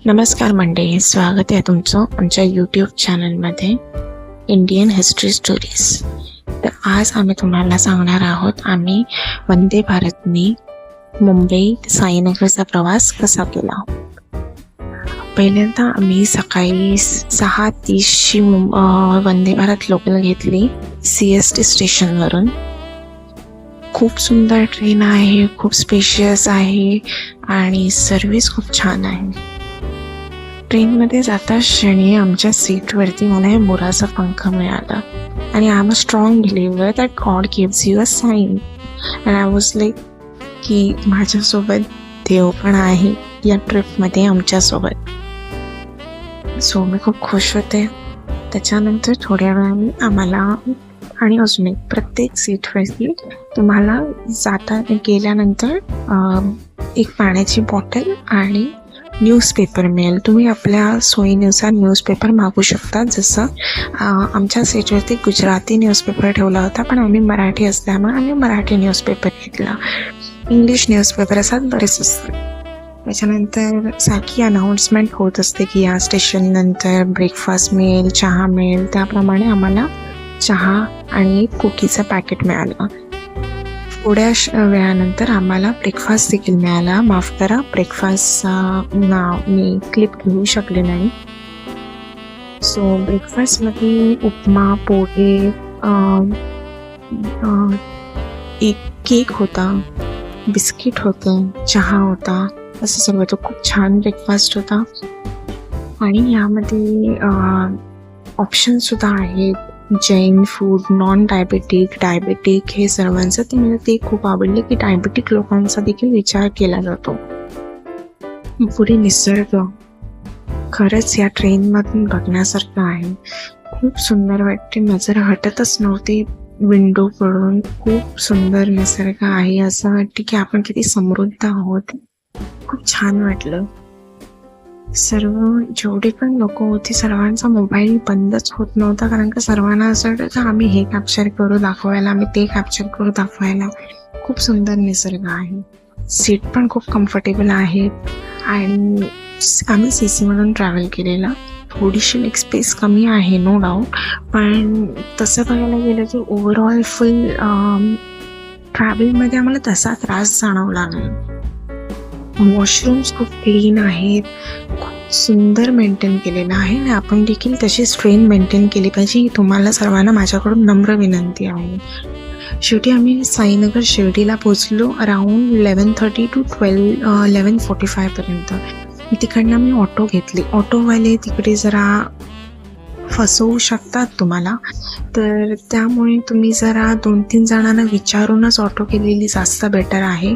नमस्कार मंडळी, स्वागत आहे तुमचं आमच्या यूट्यूब चॅनलमध्ये इंडियन हिस्ट्री स्टोरीज. तर आज आम्ही तुम्हाला सांगणार आहोत आम्ही वंदे भारतनी मुंबई ते साईनगरचा प्रवास कसा केला. पहिल्यांदा आम्ही सकाळी 6:30ची वंदे भारत लोकल घेतली CST स्टेशनवरून. खूप सुंदर ट्रेन आहे, खूप स्पेशियस आहे आणि सर्व्हिस खूप छान आहे. ट्रेनमध्ये जाता क्षणी आमच्या सीटवरती मला हे मोराचा पंख मिळाला आणि I am a strong believer that god gives you a sign and I was like की माझ्यासोबत देव पण आहे या ट्रिपमध्ये आमच्यासोबत. सो मी खूप खुश होते. त्याच्यानंतर थोड्या वेळाने आम्हाला आणि अजून एक प्रत्येक सीटवरती तुम्हाला गेल्यानंतर एक पाण्याची बॉटल आणि न्यूजपेपर मिळेल. तुम्ही आपल्या सोयीनुसार न्यूजपेपर मागू शकता. जसं आमच्या सीटवरती गुजराती न्यूजपेपर ठेवला होता, पण आम्ही मराठी असल्यामुळे आम्ही मराठी न्यूजपेपर घेतला. इंग्लिश न्यूजपेपर असतात, बरेच असतात. त्याच्यानंतर सारखी अनाऊन्समेंट होत असते की या स्टेशननंतर ब्रेकफास्ट मिळेल, चहा मिळेल. त्याप्रमाणे आम्हाला चहा आणि कुकीचं पॅकेट मिळालं. थोड्या वेळानंतर आम्हाला ब्रेकफास्ट देखील मिळाला. माफ करा, ब्रेकफास्टचा नाव मी क्लिप घेऊ शकले नाही. सो ब्रेकफास्टमध्ये उपमा, पोहे, एक केक होता, बिस्किट होतं, चहा होता, असं सगळं होतं. खूप छान ब्रेकफास्ट होता आणि यामध्ये ऑप्शनसुद्धा आहेत. Jain food, non diabetic, diabetic, हे सर्वांचं. ते मला ते खूप आवडले की डायबेटिक लोकांचा देखील विचार केला जातो. पुढे निसर्ग खरंच या ट्रेनमधून बघण्यासारखं आहे. खूप सुंदर वाटते, नजर हटतच नव्हती विंडोकडून. खूप सुंदर निसर्ग आहे, असं वाटते की आपण किती समृद्ध आहोत. खूप छान वाटलं. सर्व जेवढे पण लोक होती सर्वांचा मोबाईल बंदच होत नव्हता, कारण का सर्वांना असं वाटतं की आम्ही हे कॅप्चर करू दाखवायला, आम्ही ते कॅप्चर करू दाखवायला. खूप सुंदर निसर्ग आहे. सीट पण खूप कम्फर्टेबल आहेत आणि आम्ही CC मधून ट्रॅव्हल केलेला. थोडीशी लेग स्पेस कमी आहे, नो डाऊट, पण तसं बघायला गेलं तर ओव्हरऑल फुल ट्रॅव्हलमध्ये आम्हाला तसा त्रास जाणवला नाही. वॉशरूम्स खूप क्लीन आहेत, खूप सुंदर मेंटेन केलेलं आहे आणि आपण देखील तशीच ट्रेन मेंटेन केली पाहिजे ही तुम्हाला सर्वांना माझ्याकडून नम्र विनंती आहे. शेवटी आम्ही साईनगर शिर्डीला पोचलो अराऊंड 11:30 to 11:45 पर्यंत. तिकडनं मी ऑटो घेतली. ऑटोवाले तिकडे जरा फसवू शकतात तुम्हाला, तर त्यामुळे तुम्ही जरा 2-3 जणांना विचारूनच ऑटो केलेली जास्त बेटर आहे.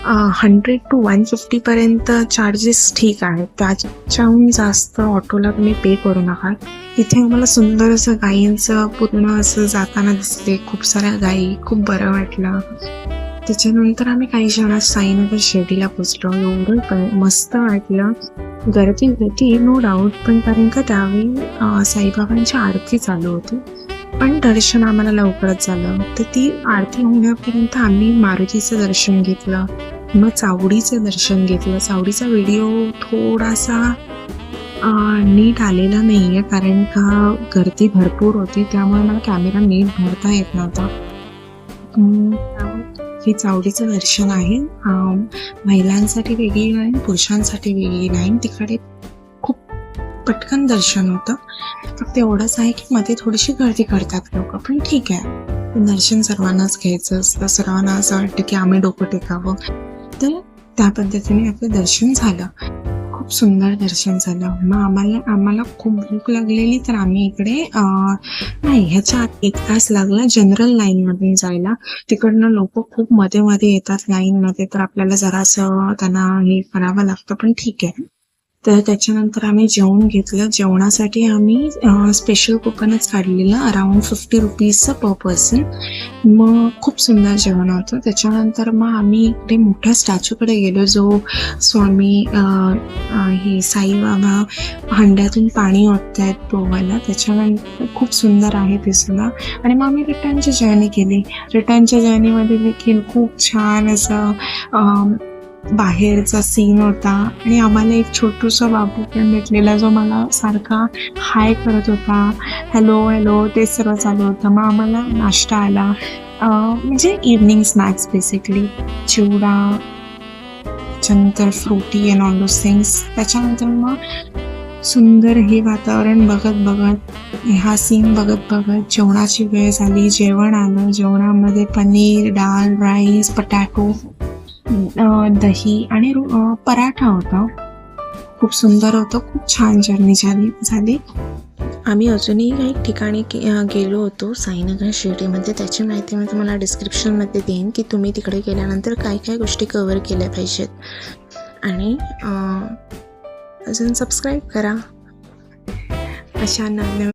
100 to 150 पर्यंत चार्जेस ठीक आहेत, त्याच्याहून जास्त ऑटोला तुम्ही पे करू नका. इथे आम्हाला सुंदर असं गायींचं पूर्ण असं जाताना दिसते, खूप साऱ्या गायी, खूप बरं वाटलं. त्याच्यानंतर आम्ही काही क्षणात साईनगर शिर्डीला पोचलो. एवढं मस्त वाटलं. गर्दी होती नो डाऊट, पण कारण का त्यावेळी साईबाबांची आरती चालू होती, पण दर्शन आम्हाला लवकरच झालं. तर ती आरती होण्यापर्यंत आम्ही मारुतीचं दर्शन घेतलं, मग चावडीचं दर्शन घेतलं. चावडीचा व्हिडिओ थोडासा नीट आलेला नाही आहे, कारण का गर्दी भरपूर होती, त्यामुळे मला कॅमेरा नीट धरता येत नव्हता. हे चावडीचं दर्शन आहे. महिलांसाठी वेगळी लाईन, पुरुषांसाठी वेगळी लाईन. तिकडे खूप पटकन दर्शन होतं. फक्त एवढंच आहे की मध्ये थोडीशी गर्दी करतात लोक, पण ठीक आहे. दर्शन सर्वांनाच घ्यायचं असतं, सर्वांना असं वाटतं की आम्ही डोकं टेकावं, तर त्या पद्धतीने आपलं दर्शन झालं. खूप सुंदर दर्शन झालं. मग आम्हाला खूप भूक लागलेली, तर आम्ही इकडे नाही, ह्याच्या आत 1 तास लागला जनरल लाईनमध्ये जायला. तिकडनं लोक खूप मध्ये मध्ये येतात लाईनमध्ये, तर आपल्याला जरासं त्यांना हे करावं लागतं, पण ठीक आहे. तर त्याच्यानंतर आम्ही जेवण घेतलं. जेवणासाठी आम्ही स्पेशल कुपनच काढलेलं, अराऊंड 50 रुपीजचं पर पर्सन. मग खूप सुंदर जेवण होतं. त्याच्यानंतर मग आम्ही इकडे मोठ्या स्टॅच्यूकडे गेलो, जो स्वामी हे साईबाबा हंड्यातून पाणी ओततायत तोवाला. त्याच्यानंतर खूप सुंदर आहे दिसला. आणि मग आम्ही रिटर्नची जर्नी केली. रिटर्नच्या जर्नीमध्ये देखील खूप छान असं बाहेरचा सीन होता आणि आम्हाला एक छोटूसा बाबू पण भेटलेला जो मला सारखा हाय करत होता, हॅलो हॅलो ते सर्व चालू होतं. मग आम्हाला नाश्ता आला, म्हणजे इव्हनिंग स्नॅक्स बेसिकली चिवडा, त्याच्यानंतर Frooti and all those things. त्याच्यानंतर मग सुंदर हे वातावरण बघत बघत, हा सीन बघत बघत जेवणाची वेळ झाली. जेवण आलं. जेवणामध्ये पनीर, डाळ, राईस, पटॅटो, दही आणि पराठा होता. खूप सुंदर होतं. खूप छान जर्नी झाली. आम्ही अजूनही काही ठिकाणी गेलो होतो साईनगर शिर्डीमध्ये. त्याची माहिती मी तुम्हाला डिस्क्रिप्शनमध्ये देईन की तुम्ही तिकडे गेल्यानंतर काय काय गोष्टी कवर केल्या पाहिजेत. आणि अजून सबस्क्राईब करा. अशा नवनवीन